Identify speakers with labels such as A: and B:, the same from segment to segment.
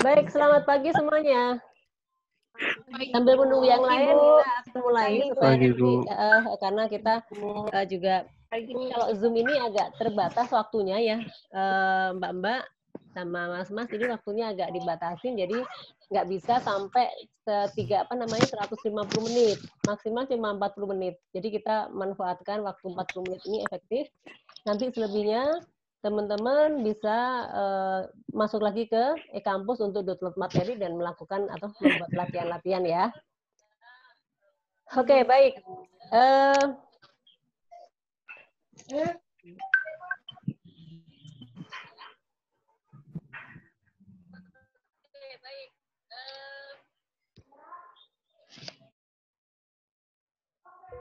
A: Baik, selamat pagi semuanya. Sambil menunggu yang lain, kita akan mulai supaya
B: Pagi,
A: nanti
B: Bu.
A: karena kita juga kalau Zoom ini agak terbatas waktunya ya, Mbak-mbak sama Mas-mas, ini waktunya agak dibatasin, jadi nggak bisa sampai 150 menit, maksimal cuma 40 menit. Jadi kita manfaatkan waktu 40 menit ini efektif. Nanti selebihnya teman-teman bisa masuk lagi ke e-kampus untuk download materi dan melakukan atau membuat latihan-latihan ya. Oke, baik.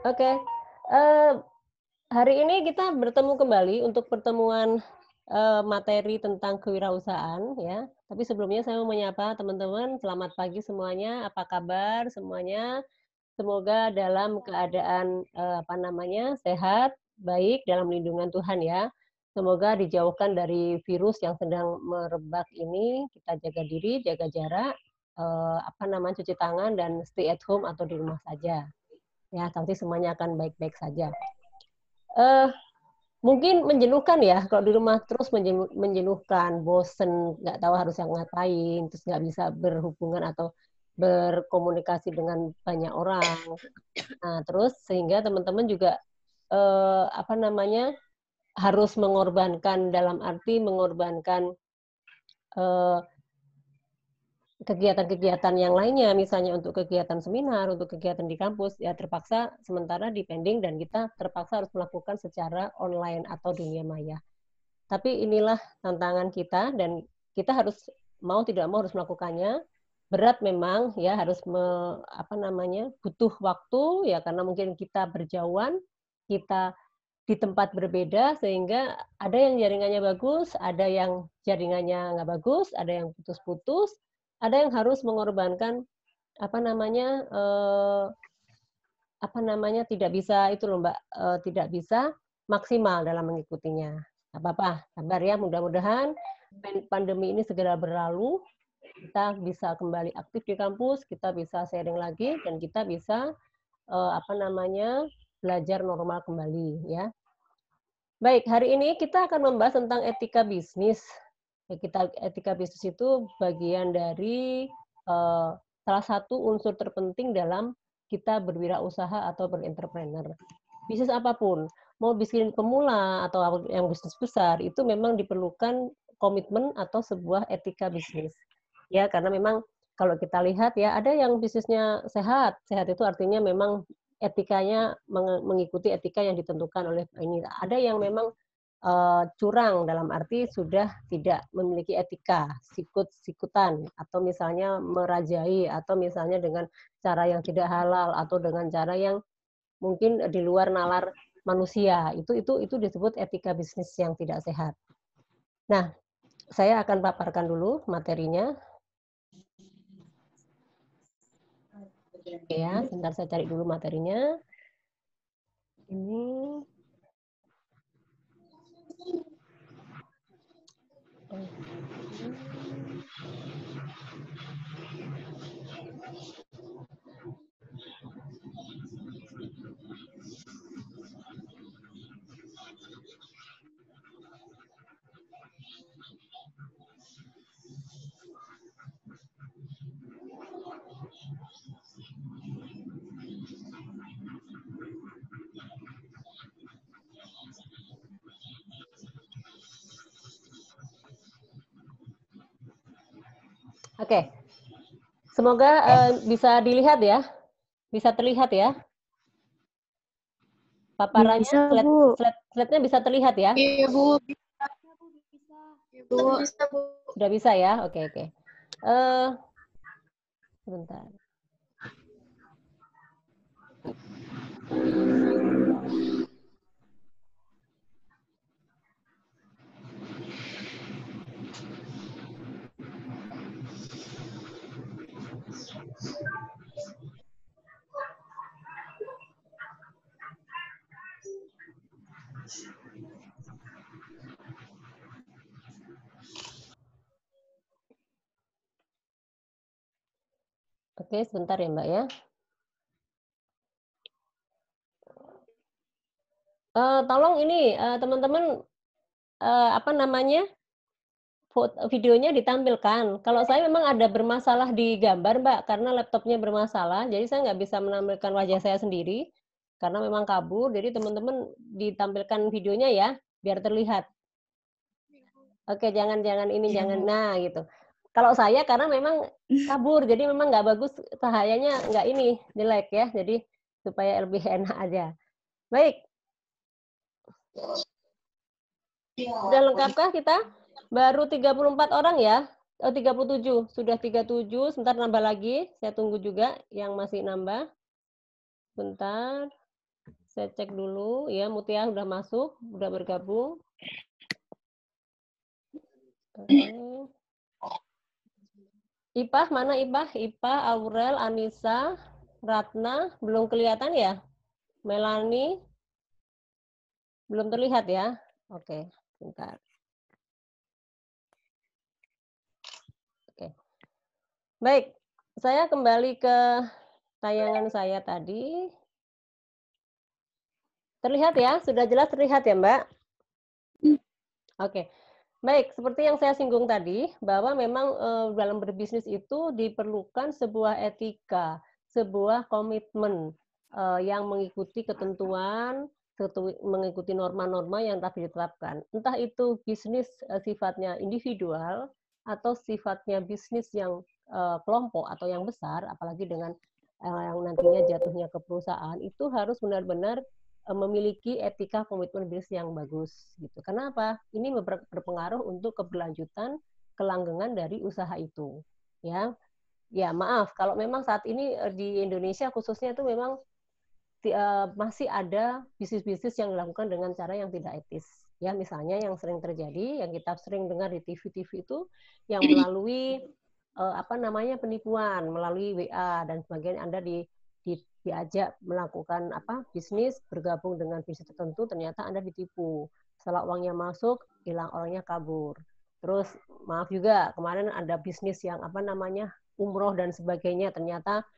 A: Oke, hari ini kita bertemu kembali untuk pertemuan materi tentang kewirausahaan ya. Tapi sebelumnya saya mau menyapa teman-teman, selamat pagi semuanya. Apa kabar semuanya? Semoga dalam keadaan sehat, baik dalam lindungan Tuhan ya. Semoga dijauhkan dari virus yang sedang merebak ini. Kita jaga diri, jaga jarak, cuci tangan dan stay at home atau di rumah saja. Ya, nanti semuanya akan baik-baik saja. Mungkin menjenuhkan ya, kalau di rumah terus menjenuhkan, bosen, nggak tahu harus yang ngapain, terus nggak bisa berhubungan atau berkomunikasi dengan banyak orang. Nah, terus sehingga teman-teman juga harus mengorbankan, dalam arti mengorbankan kegiatan-kegiatan yang lainnya, misalnya untuk kegiatan seminar, untuk kegiatan di kampus, ya terpaksa sementara depending dan kita terpaksa harus melakukan secara online atau dunia maya. Tapi inilah tantangan kita dan kita harus mau tidak mau harus melakukannya. Berat memang ya, harus butuh waktu ya, karena mungkin kita berjauhan, kita di tempat berbeda, sehingga ada yang jaringannya bagus, ada yang jaringannya nggak bagus, ada yang putus-putus, ada yang harus mengorbankan tidak bisa itu loh Mbak, tidak bisa maksimal dalam mengikutinya. Nggak apa-apa, sabar ya, mudah-mudahan pandemi ini segera berlalu, kita bisa kembali aktif di kampus, kita bisa sharing lagi, dan kita bisa belajar normal kembali ya. Baik, hari ini kita akan membahas tentang etika bisnis. Etika bisnis itu bagian dari salah satu unsur terpenting dalam kita berwirausaha atau berentrepreneur. Bisnis apapun, mau bisnis pemula atau yang bisnis besar, itu memang diperlukan komitmen atau sebuah etika bisnis. Ya, karena memang kalau kita lihat ya, ada yang bisnisnya sehat. Sehat itu artinya memang etikanya mengikuti etika yang ditentukan oleh ini. Ada yang memang curang dalam arti sudah tidak memiliki etika, sikut-sikutan, atau misalnya merajai, atau misalnya dengan cara yang tidak halal, atau dengan cara yang mungkin di luar nalar manusia. Itu disebut etika bisnis yang tidak sehat. Nah, saya akan paparkan dulu materinya. Oke ya, sebentar saya cari dulu materinya. Ini. Oke, semoga bisa dilihat ya, bisa terlihat ya. Paparannya, slide-nya bisa terlihat ya?
C: Iya, Bu. Bisa. Iya, Bu.
A: Sudah bisa ya? Oke. Sebentar. Oke, sebentar ya Mbak ya. Tolong ini, teman-teman, apa namanya, videonya ditampilkan. Kalau saya memang ada bermasalah di gambar, Mbak, karena laptopnya bermasalah, jadi saya nggak bisa menampilkan wajah saya sendiri, karena memang kabur. Jadi teman-teman ditampilkan videonya ya, biar terlihat. Oke, jangan ini,
C: Iya,
A: jangan
C: Bu.
A: nah gitu. Kalau saya karena memang kabur, jadi memang nggak bagus, cahayanya nggak ini, jelek ya, jadi supaya lebih enak aja. Baik, sudah lengkapkah kita? Baru 34 orang ya? Oh, 37, sudah 37, sebentar nambah lagi, saya tunggu juga yang masih nambah. Bentar, saya cek dulu ya, Mutia udah masuk, udah bergabung. Oke. Ipah, mana Ipah? Ipah, Aurel, Anissa, Ratna, belum kelihatan ya? Melani, belum terlihat ya? Oke, bentar. Oke. Baik, saya kembali ke tayangan saya tadi. Terlihat ya? Sudah jelas terlihat ya, Mbak? Oke. Baik, seperti yang saya singgung tadi, bahwa memang dalam berbisnis itu diperlukan sebuah etika, sebuah komitmen yang mengikuti ketentuan, mengikuti norma-norma yang telah ditetapkan. Entah itu bisnis sifatnya individual atau sifatnya bisnis yang kelompok atau yang besar, apalagi dengan yang nantinya jatuhnya ke perusahaan, itu harus benar-benar memiliki etika komitmen bisnis yang bagus gitu. Kenapa? Ini berpengaruh untuk keberlanjutan kelanggengan dari usaha itu. Ya, ya maaf kalau memang saat ini di Indonesia khususnya itu memang masih ada bisnis-bisnis yang dilakukan dengan cara yang tidak etis. Ya, misalnya yang sering terjadi, yang kita sering dengar di TV-TV itu, yang melalui apa namanya penipuan, melalui WA dan sebagainya, Anda diajak melakukan apa bisnis, bergabung dengan bisnis tertentu, ternyata Anda ditipu. Setelah uangnya masuk, hilang, orangnya kabur. Terus maaf juga kemarin ada bisnis yang apa namanya umroh dan sebagainya, ternyata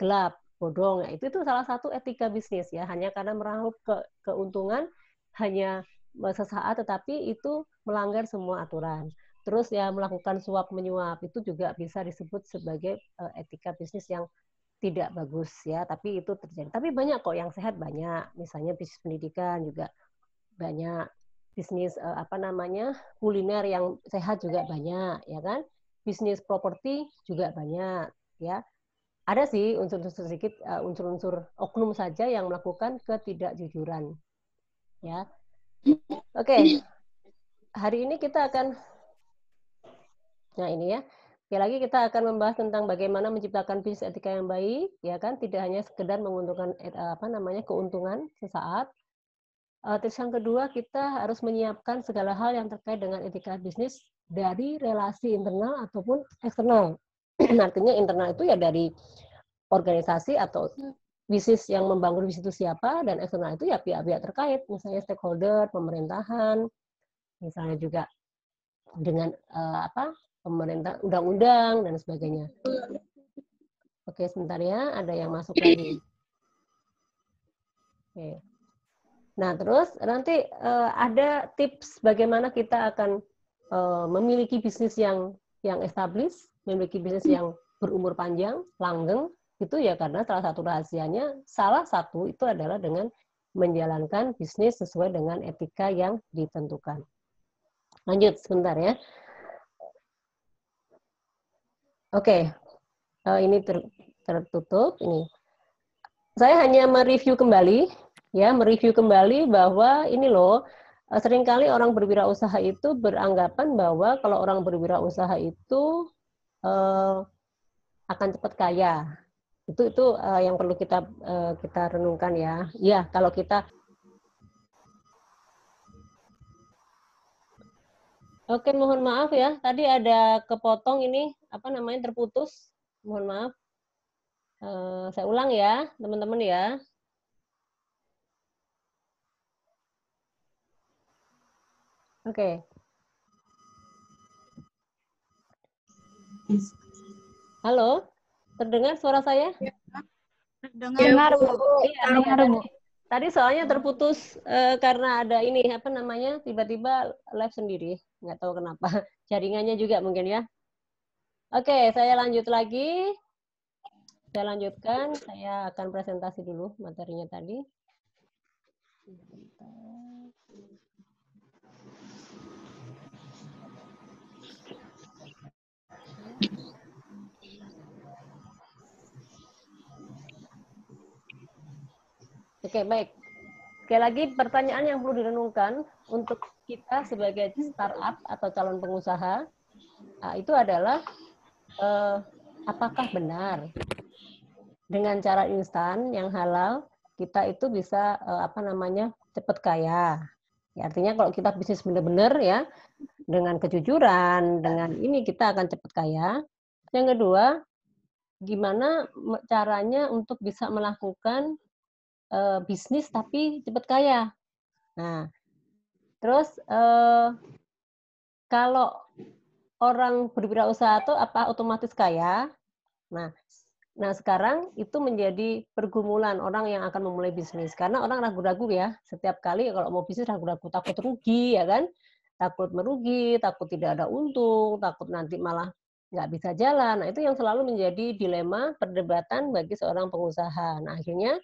A: gelap, bodong. Nah, itu salah satu etika bisnis ya, hanya karena meraup keuntungan hanya sesaat, tetapi itu melanggar semua aturan. Terus ya melakukan suap menyuap itu juga bisa disebut sebagai etika bisnis yang tidak bagus ya, tapi itu terjadi. Tapi banyak kok yang sehat, banyak. Misalnya bisnis pendidikan juga banyak, bisnis apa namanya kuliner yang sehat juga banyak, ya kan? Bisnis properti juga banyak, ya. Ada sih unsur-unsur sedikit unsur-unsur oknum saja yang melakukan ketidakjujuran, ya. Oke, hari ini kita akan, nah ini ya, sekali lagi kita akan membahas tentang bagaimana menciptakan bisnis etika yang baik, ya kan? Tidak hanya sekedar menguntungkan apa namanya keuntungan sesaat. Terus yang kedua, kita harus menyiapkan segala hal yang terkait dengan etika bisnis dari relasi internal ataupun eksternal. Artinya internal itu ya dari organisasi atau bisnis yang membangun bisnis itu siapa, dan eksternal itu ya pihak-pihak terkait, misalnya stakeholder, pemerintahan, misalnya juga dengan apa pemerintah, undang-undang dan sebagainya. Oke, sebentar ya, ada yang masuk lagi. Oke. Nah, terus nanti ada tips bagaimana kita akan memiliki bisnis yang established, memiliki bisnis yang berumur panjang, langgeng, itu ya karena salah satu rahasianya, salah satu itu adalah dengan menjalankan bisnis sesuai dengan etika yang ditentukan. Lanjut sebentar ya. Oke, ini tertutup. Ini saya hanya mereview kembali, ya, mereview kembali bahwa ini loh, seringkali orang berwirausaha itu beranggapan bahwa kalau orang berwirausaha itu akan cepat kaya. Itu yang perlu kita renungkan ya. Ya, kalau kita Oke, mohon maaf ya. Tadi ada kepotong ini, apa namanya, terputus. Mohon maaf. Saya ulang ya, teman-teman ya. Oke. Halo? Terdengar suara saya?
C: Dengar, Bu.
A: Iya, tadi soalnya terputus karena ada ini apa namanya tiba-tiba live sendiri, nggak tahu kenapa. Jaringannya juga mungkin ya. Oke, saya lanjut lagi. Saya lanjutkan. Saya akan presentasi dulu materinya tadi. Oke, baik. Sekali lagi pertanyaan yang perlu direnungkan untuk kita sebagai startup atau calon pengusaha itu adalah apakah benar dengan cara instan yang halal kita itu bisa cepat kaya. Ya, artinya kalau kita bisnis benar-benar ya dengan kejujuran, dengan ini kita akan cepat kaya. Yang kedua, gimana caranya untuk bisa melakukan bisnis tapi cepat kaya. Nah, terus kalau orang berwirausaha itu apa otomatis kaya? Nah, sekarang itu menjadi pergumulan orang yang akan memulai bisnis. Karena orang ragu-ragu ya, setiap kali kalau mau bisnis ragu-ragu, takut rugi ya kan? Takut merugi, takut tidak ada untung, takut nanti malah nggak bisa jalan. Nah, itu yang selalu menjadi dilema perdebatan bagi seorang pengusaha. Nah, akhirnya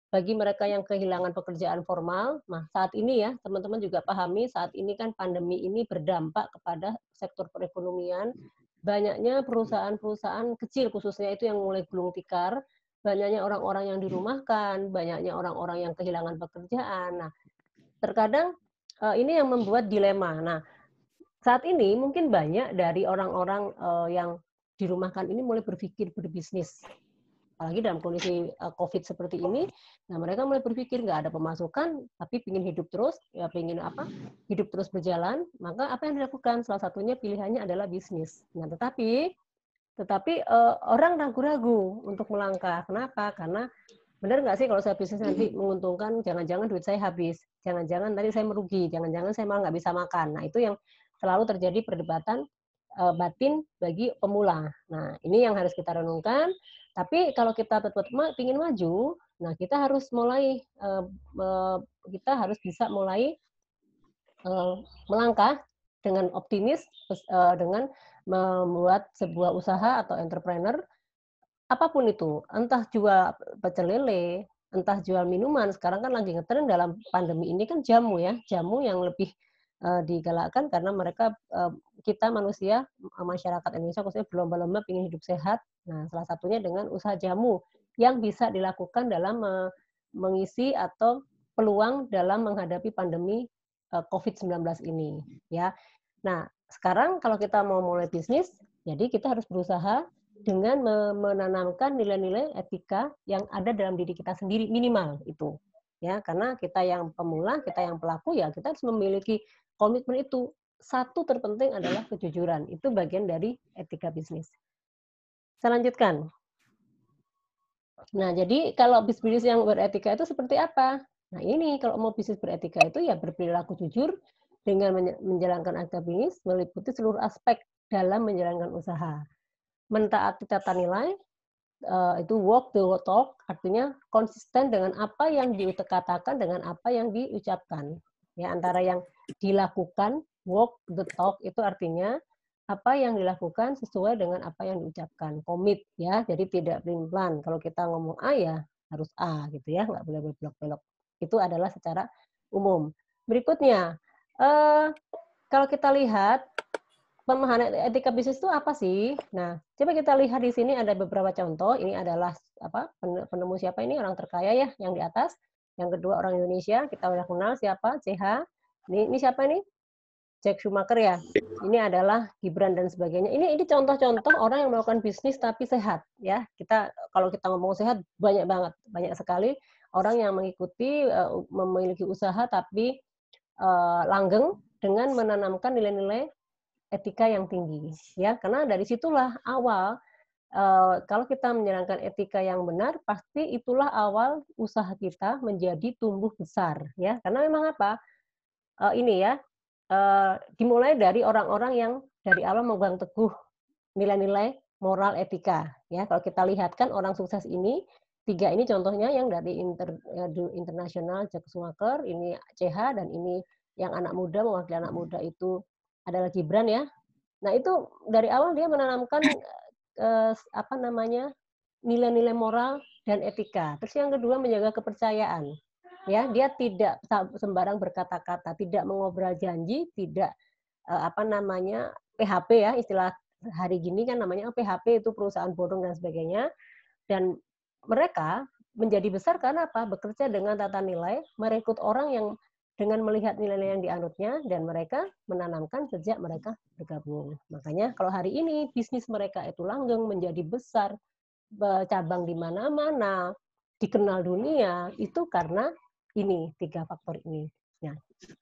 A: bagi mereka yang kehilangan pekerjaan formal, nah saat ini ya teman-teman juga pahami saat ini kan pandemi ini berdampak kepada sektor perekonomian, banyaknya perusahaan-perusahaan kecil khususnya itu yang mulai gulung tikar, banyaknya orang-orang yang dirumahkan, banyaknya orang-orang yang kehilangan pekerjaan. Nah, terkadang ini yang membuat dilema. Nah, saat ini mungkin banyak dari orang-orang yang dirumahkan ini mulai berpikir berbisnis. Apalagi dalam kondisi COVID seperti ini, nah mereka mulai berpikir nggak ada pemasukan, tapi ingin hidup terus, ya ingin hidup terus berjalan, maka apa yang dilakukan? Salah satunya pilihannya adalah bisnis. Nah, tetapi orang ragu-ragu untuk melangkah. Kenapa? Karena benar nggak sih kalau saya bisnis nanti menguntungkan, jangan-jangan duit saya habis, jangan-jangan tadi saya merugi, jangan-jangan saya malah nggak bisa makan. Nah, itu yang selalu terjadi perdebatan batin bagi pemula. Nah, ini yang harus kita renungkan. Tapi kalau kita tetap ingin maju, nah kita harus mulai, kita harus bisa mulai melangkah dengan optimis, dengan membuat sebuah usaha atau entrepreneur, apapun itu, entah jual pecel lele, entah jual minuman, sekarang kan lagi ngetren dalam pandemi ini kan jamu ya, jamu yang lebih digalakkan karena mereka kita manusia masyarakat Indonesia khususnya berlomba-lomba ingin hidup sehat. Nah, salah satunya dengan usaha jamu yang bisa dilakukan dalam mengisi atau peluang dalam menghadapi pandemi COVID-19 ini ya. Nah, sekarang kalau kita mau mulai bisnis, jadi kita harus berusaha dengan menanamkan nilai-nilai etika yang ada dalam diri kita sendiri minimal itu. Ya, karena kita yang pemula, kita yang pelaku ya kita harus memiliki komitmen itu. Satu terpenting adalah kejujuran. Itu bagian dari etika bisnis. Saya lanjutkan. Nah, jadi kalau bisnis yang beretika itu seperti apa? Nah, ini kalau mau bisnis beretika itu ya berperilaku jujur dengan menjalankan aktivitas meliputi seluruh aspek dalam menjalankan usaha. Mentaati tata nilai, itu walk the talk, artinya konsisten dengan apa yang dikatakan dengan apa yang diucapkan. Ya, antara yang dilakukan, walk the talk itu artinya apa yang dilakukan sesuai dengan apa yang diucapkan. Komit ya, jadi tidak pelin-pelan. Kalau kita ngomong A ya harus A gitu ya, nggak boleh belok-belok. Itu adalah secara umum. Berikutnya, kalau kita lihat pemahaman etika bisnis itu apa sih? Nah, coba kita lihat di sini ada beberapa contoh. Ini adalah penemu siapa ini orang terkaya ya yang di atas. Yang kedua orang Indonesia, kita udah kenal siapa? CH. Ini siapa ini? Jack Schumacher ya. Ini adalah Gibran dan sebagainya. Ini contoh-contoh orang yang melakukan bisnis tapi sehat ya. Kalau kita ngomong sehat banyak banget, banyak sekali orang yang mengikuti memiliki usaha tapi langgeng dengan menanamkan nilai-nilai etika yang tinggi ya. Karena dari situlah awal kalau kita menjalankan etika yang benar pasti itulah awal usaha kita menjadi tumbuh besar ya. Karena memang apa? Ini ya dimulai dari orang-orang yang dari awal memegang teguh nilai-nilai moral, etika. Ya, kalau kita lihat kan orang sukses ini, 3 ini contohnya yang dari internasional Jack Schumacher, ini CH, dan ini yang anak muda, mewakili anak muda itu adalah Gibran ya. Nah itu dari awal dia menanamkan apa namanya nilai-nilai moral dan etika. Terus yang kedua menjaga kepercayaan. Ya, dia tidak sembarang berkata-kata, tidak mengobrol janji, tidak apa namanya PHP ya, istilah hari gini kan namanya PHP itu perusahaan bodong dan sebagainya. Dan mereka menjadi besar karena apa? Bekerja dengan tata nilai, merekrut orang yang dengan melihat nilai-nilai yang dianutnya dan mereka menanamkan sejak mereka bergabung. Makanya kalau hari ini bisnis mereka itu langgeng, menjadi besar, cabang di mana-mana, dikenal dunia, itu karena ini, 3 faktor ini. Nah,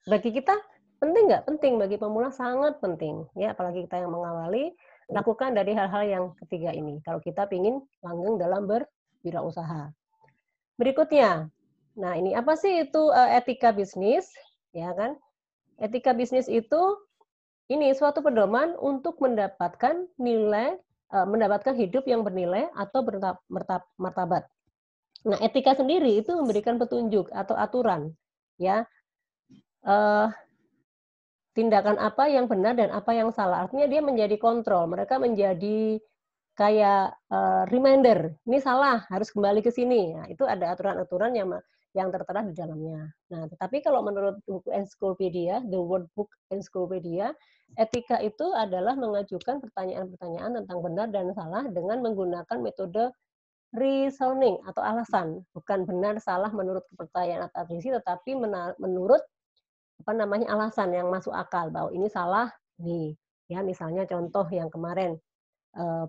A: bagi kita penting nggak? Penting, bagi pemula sangat penting. Ya, apalagi kita yang mengawali, lakukan dari hal-hal yang ketiga ini. Kalau kita ingin langgeng dalam berwirausaha. Berikutnya, nah ini apa sih itu etika bisnis? Ya kan? Etika bisnis itu ini suatu pedoman untuk mendapatkan nilai, mendapatkan hidup yang bernilai atau martabat. Nah, etika sendiri itu memberikan petunjuk atau aturan, ya, tindakan apa yang benar dan apa yang salah. Artinya dia menjadi kontrol. Mereka menjadi kayak reminder, ini salah, harus kembali ke sini. Nah, itu ada aturan-aturan yang tertera di dalamnya. Nah, tetapi kalau menurut buku Encyclopedia, The World Book Encyclopedia, etika itu adalah mengajukan pertanyaan-pertanyaan tentang benar dan salah dengan menggunakan metode reasoning atau alasan, bukan benar salah menurut kepercayaan atau tradisi, tetapi menurut apa namanya alasan yang masuk akal bahwa ini salah nih. Ya, misalnya contoh yang kemarin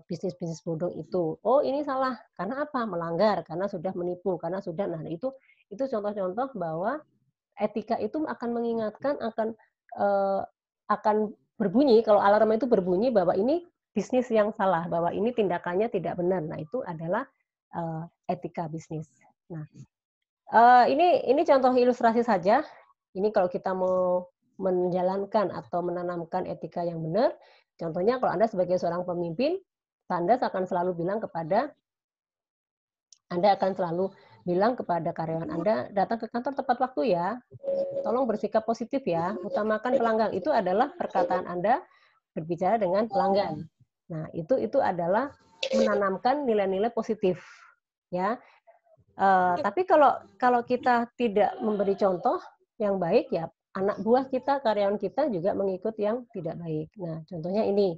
A: bisnis-bisnis bodong itu. Oh, ini salah karena apa? Melanggar, karena sudah menipu, karena sudah. Nah, itu contoh-contoh bahwa etika itu akan mengingatkan, akan berbunyi kalau alarm itu berbunyi bahwa ini bisnis yang salah, bahwa ini tindakannya tidak benar. Nah, itu adalah etika bisnis. Nah, ini contoh ilustrasi saja. Ini kalau kita mau menjalankan atau menanamkan etika yang benar, contohnya kalau Anda sebagai seorang pemimpin, Anda akan selalu bilang kepada karyawan Anda, datang ke kantor tepat waktu ya, tolong bersikap positif ya, utamakan pelanggan. Itu adalah perkataan Anda berbicara dengan pelanggan. Nah, itu adalah menanamkan nilai-nilai positif, ya. Tapi kalau kita tidak memberi contoh yang baik, ya anak buah kita, karyawan kita juga mengikut yang tidak baik. Nah, contohnya ini,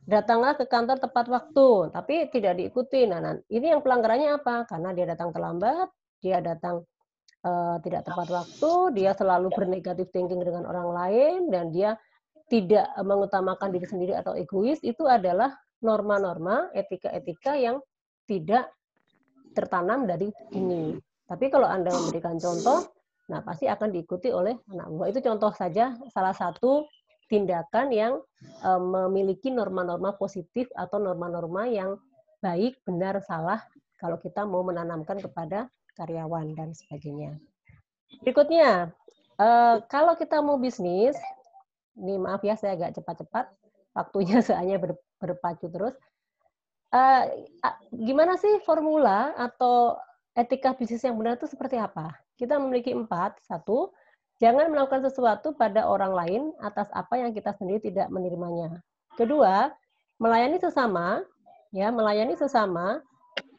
A: datanglah ke kantor tepat waktu, tapi tidak diikuti. Nah, ini yang pelanggarannya apa? Karena dia datang terlambat, dia datang tidak tepat waktu, dia selalu bernegatif thinking dengan orang lain, dan dia tidak mengutamakan diri sendiri atau egois. Itu adalah norma-norma, etika-etika yang tidak tertanam dari ini. Tapi kalau Anda memberikan contoh, nah pasti akan diikuti oleh anak buah. Itu contoh saja salah satu tindakan yang memiliki norma-norma positif atau norma-norma yang baik, benar, salah kalau kita mau menanamkan kepada karyawan dan sebagainya. Berikutnya, kalau kita mau bisnis, ini maaf ya saya agak cepat-cepat, waktunya soalnya berpacu terus. Gimana sih formula atau etika bisnis yang benar itu seperti apa? Kita memiliki 4. 1, jangan melakukan sesuatu pada orang lain atas apa yang kita sendiri tidak menerimanya. Kedua, melayani sesama, ya, melayani sesama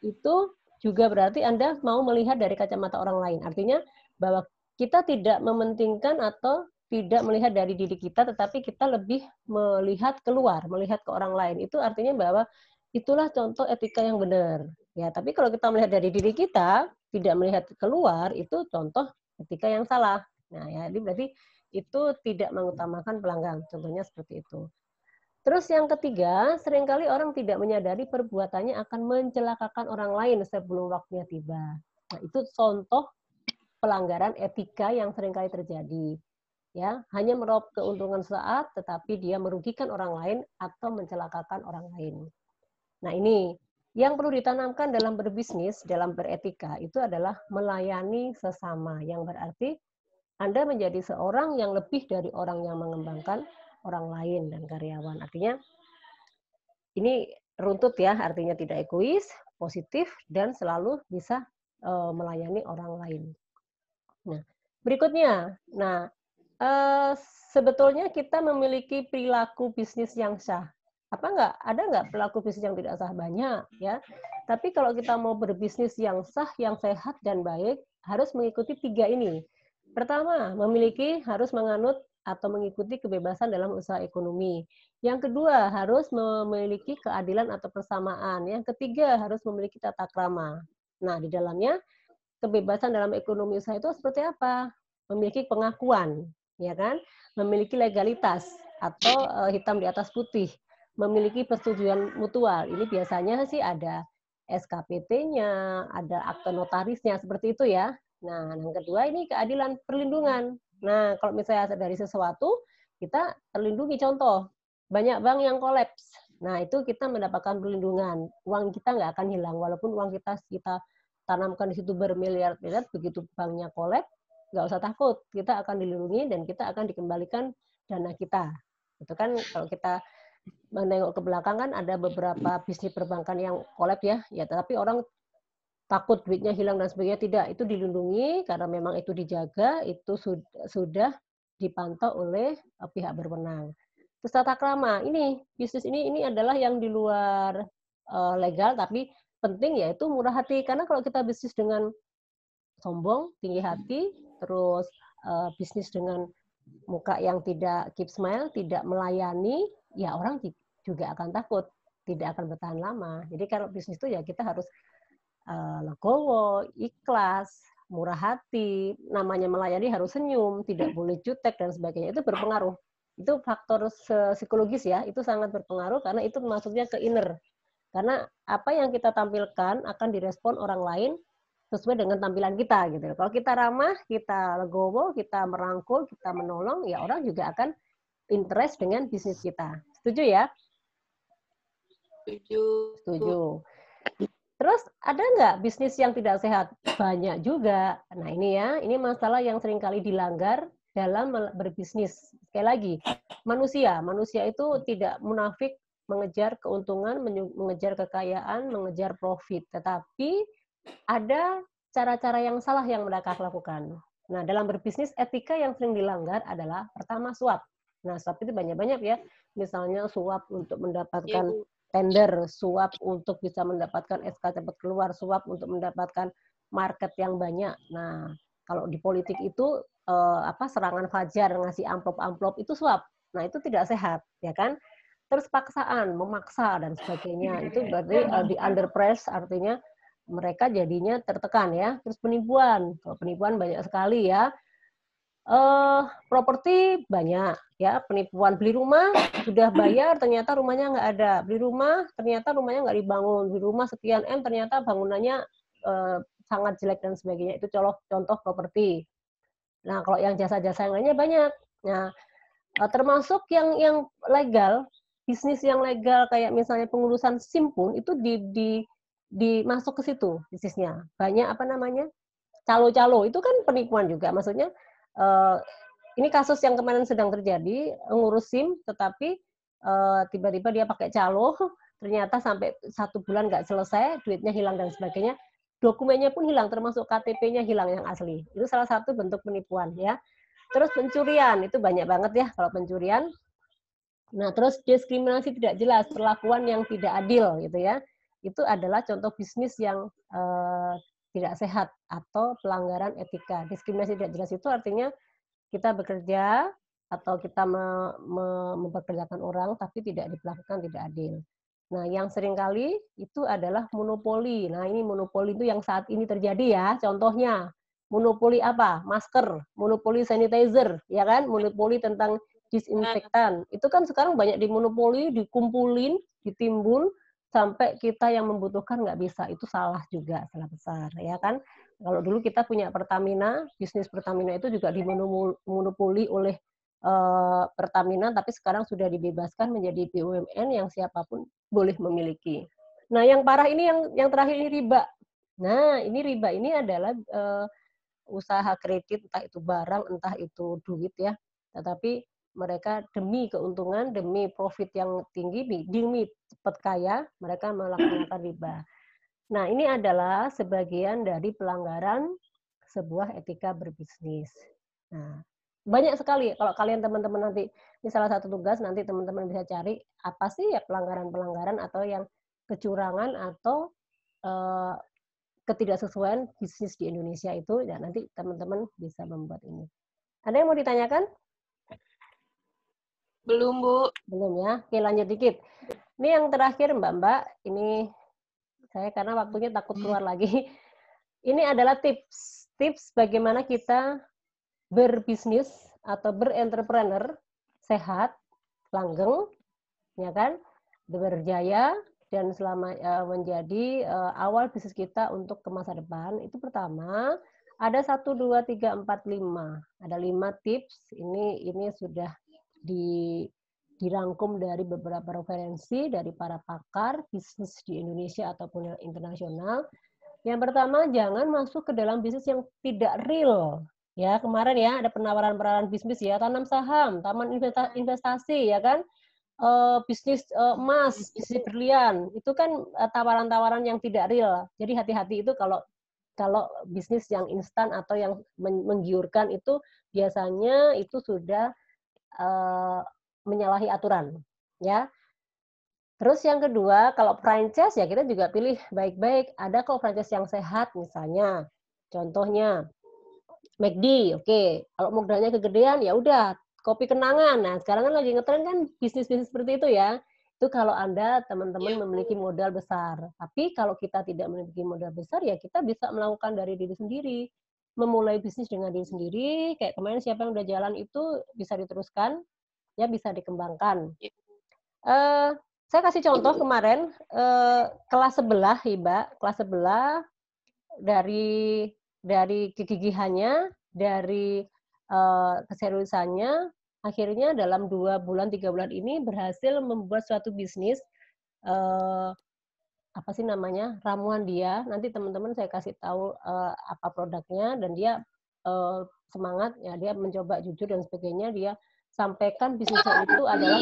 A: itu juga berarti Anda mau melihat dari kacamata orang lain. Artinya bahwa kita tidak mementingkan atau tidak melihat dari diri kita, tetapi kita lebih melihat keluar, melihat ke orang lain. Itu artinya bahwa itulah contoh etika yang benar. Ya, tapi kalau kita melihat dari diri kita, tidak melihat keluar, itu contoh etika yang salah. Nah, ya, jadi berarti itu tidak mengutamakan pelanggan. Contohnya seperti itu. Terus yang ketiga, seringkali orang tidak menyadari perbuatannya akan mencelakakan orang lain sebelum waktunya tiba. Nah, itu contoh pelanggaran etika yang seringkali terjadi. Ya, hanya meraup keuntungan sesaat, tetapi dia merugikan orang lain atau mencelakakan orang lain. Nah, ini yang perlu ditanamkan dalam berbisnis, dalam beretika, itu adalah melayani sesama, yang berarti Anda menjadi seorang yang lebih dari orang yang mengembangkan orang lain dan karyawan. Artinya, ini runtut ya, artinya tidak egois, positif, dan selalu bisa melayani orang lain. Nah, berikutnya, nah sebetulnya kita memiliki perilaku bisnis yang sah. Apa enggak? Ada enggak perilaku bisnis yang tidak sah? Banyak ya. Tapi kalau kita mau berbisnis yang sah, yang sehat dan baik, harus mengikuti 3 ini. Pertama, harus menganut atau mengikuti kebebasan dalam usaha ekonomi. Yang kedua, harus memiliki keadilan atau persamaan. Yang ketiga, harus memiliki tata krama. Nah, di dalamnya kebebasan dalam ekonomi usaha itu seperti apa? Memiliki pengakuan, ya kan? Memiliki legalitas atau hitam di atas putih, memiliki persetujuan mutual. Ini biasanya sih ada SKPT-nya, ada akte notarisnya, seperti itu ya. Nah, yang kedua ini keadilan perlindungan. Nah, kalau misalnya dari sesuatu, kita terlindungi. Contoh, banyak bank yang kolaps. Nah, itu kita mendapatkan perlindungan. Uang kita nggak akan hilang, walaupun uang kita tanamkan di situ bermiliar-miliar, begitu banknya kolaps, nggak usah takut, kita akan dilindungi dan kita akan dikembalikan dana kita. Itu kan kalau kita menengok ke belakang kan ada beberapa bisnis perbankan yang kolaps ya, tapi orang takut duitnya hilang dan sebagainya. Tidak, itu dilindungi karena memang itu dijaga, itu sudah dipantau oleh pihak berwenang. Terus tata krama, ini bisnis ini adalah yang di luar legal tapi penting, yaitu murah hati. Karena kalau kita bisnis dengan sombong, tinggi hati, terus bisnis dengan muka yang tidak keep smile, tidak melayani, ya orang juga akan takut, tidak akan bertahan lama. Jadi kalau bisnis itu ya kita harus legowo, ikhlas, murah hati, namanya melayani harus senyum, tidak boleh jutek dan sebagainya. Itu berpengaruh. Itu faktor psikologis ya, itu sangat berpengaruh karena itu masuknya ke inner. Karena apa yang kita tampilkan akan direspon orang lain sesuai dengan tampilan kita gitu. Kalau kita ramah, kita legowo, kita merangkul, kita menolong, ya orang juga akan interest dengan bisnis kita. Setuju ya?
C: Setuju.
A: Setuju. Terus ada nggak bisnis yang tidak sehat? Banyak juga. Nah ini ya, ini masalah yang seringkali dilanggar dalam berbisnis. Sekali lagi, manusia itu tidak munafik mengejar keuntungan, mengejar kekayaan, mengejar profit. Tetapi ada cara-cara yang salah yang mereka lakukan. Nah, dalam berbisnis, etika yang sering dilanggar adalah pertama suap. Nah, suap itu banyak-banyak ya. Misalnya suap untuk mendapatkan tender, suap untuk bisa mendapatkan SK cepat keluar, suap untuk mendapatkan market yang banyak. Nah, kalau di politik itu serangan fajar, ngasih amplop-amplop itu suap. Nah, itu tidak sehat, ya kan? Terus paksaan, memaksa dan sebagainya. Itu berarti di under press, artinya mereka jadinya tertekan ya. Terus penipuan, kalau penipuan banyak sekali ya. Properti banyak ya, penipuan. Beli rumah sudah bayar, ternyata rumahnya nggak ada. Beli rumah, ternyata rumahnya nggak dibangun. Beli rumah sekian M, ternyata bangunannya sangat jelek dan sebagainya. Itu contoh properti. Nah, kalau yang jasa-jasa yang lainnya banyak. Nah, termasuk yang legal, bisnis yang legal kayak misalnya pengurusan SIM pun itu masuk ke situ bisnisnya. Banyak calo-calo, itu kan penipuan juga. Maksudnya ini kasus yang kemarin sedang terjadi, ngurus SIM tetapi tiba-tiba dia pakai calo, ternyata sampai 1 bulan nggak selesai, duitnya hilang dan sebagainya. Dokumennya pun hilang, termasuk KTP-nya hilang yang asli. Itu salah satu bentuk penipuan ya. Terus pencurian, itu banyak banget ya kalau pencurian. Nah, terus diskriminasi tidak jelas, perlakuan yang tidak adil gitu ya. Itu adalah contoh bisnis yang tidak sehat atau pelanggaran etika. Diskriminasi tidak jelas itu artinya kita bekerja atau kita mempekerjakan orang tapi tidak diperlakukan tidak adil. Nah, yang seringkali itu adalah monopoli. Nah, ini monopoli itu yang saat ini terjadi ya. Contohnya, monopoli apa? Masker, monopoli sanitizer, ya kan? Monopoli tentang disinfektan. Itu kan sekarang banyak dimonopoli, dikumpulin, ditimbun, sampai kita yang membutuhkan nggak bisa. Itu salah juga, salah besar, ya kan? Kalau dulu kita punya Pertamina, bisnis Pertamina itu juga dimonopoli oleh Pertamina, tapi sekarang sudah dibebaskan menjadi BUMN yang siapapun boleh memiliki. Nah, yang parah ini yang terakhir ini riba. Nah, ini riba ini adalah usaha kredit, entah itu barang, entah itu duit ya. Tetapi mereka demi keuntungan, demi profit yang tinggi, demi cepat kaya, mereka melaksanakan riba. Nah, ini adalah sebagian dari pelanggaran sebuah etika berbisnis. Nah, banyak sekali kalau kalian teman-teman nanti ini salah satu tugas nanti teman-teman bisa cari apa sih ya pelanggaran-pelanggaran atau yang kecurangan atau ketidaksesuaian bisnis di Indonesia itu, ya nanti teman-teman bisa membuat ini. Ada yang mau ditanyakan?
C: Belum, Bu.
A: Belum ya? Oke, lanjut dikit. Ini yang terakhir Mbak-Mbak, ini saya karena waktunya takut keluar lagi. Ini adalah tips bagaimana kita berbisnis atau berentrepreneur sehat, langgeng, ya kan? Berjaya dan selama menjadi awal bisnis kita untuk ke masa depan. Itu pertama, ada 1 2 3 4 5. Ada 5 tips. Ini sudah dirangkum dari beberapa referensi dari para pakar bisnis di Indonesia ataupun internasional. Yang pertama, jangan masuk ke dalam bisnis yang tidak real. Ya, kemarin ya ada penawaran-penawaran bisnis ya, tanam saham, taman investasi ya kan, bisnis emas, bisnis berlian, itu kan tawaran-tawaran yang tidak real. Jadi hati-hati itu kalau bisnis yang instan atau yang menggiurkan itu biasanya itu sudah menyalahi aturan, ya. Terus yang kedua, kalau franchise ya kita juga pilih baik-baik. Ada kok franchise yang sehat misalnya. Contohnya McD, oke. Kalau modalnya kegedean ya udah kopi kenangan. Nah, sekarang kan lagi ngetren kan bisnis-bisnis seperti itu ya. Itu kalau Anda teman-teman memiliki modal besar. Tapi kalau kita tidak memiliki modal besar ya kita bisa melakukan dari diri sendiri. Memulai bisnis dengan diri sendiri, kayak kemarin siapa yang udah jalan itu bisa diteruskan, ya bisa dikembangkan. Saya kasih contoh kemarin kelas sebelah, Iba, kelas sebelah dari kegigihannya, dari keseriusannya, akhirnya dalam 2 bulan, 3 bulan ini berhasil membuat suatu bisnis, apa sih namanya, ramuan dia. Nanti teman-teman saya kasih tahu apa produknya, dan dia semangat, ya dia mencoba jujur dan sebagainya, dia sampaikan bisnisnya itu adalah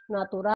A: natural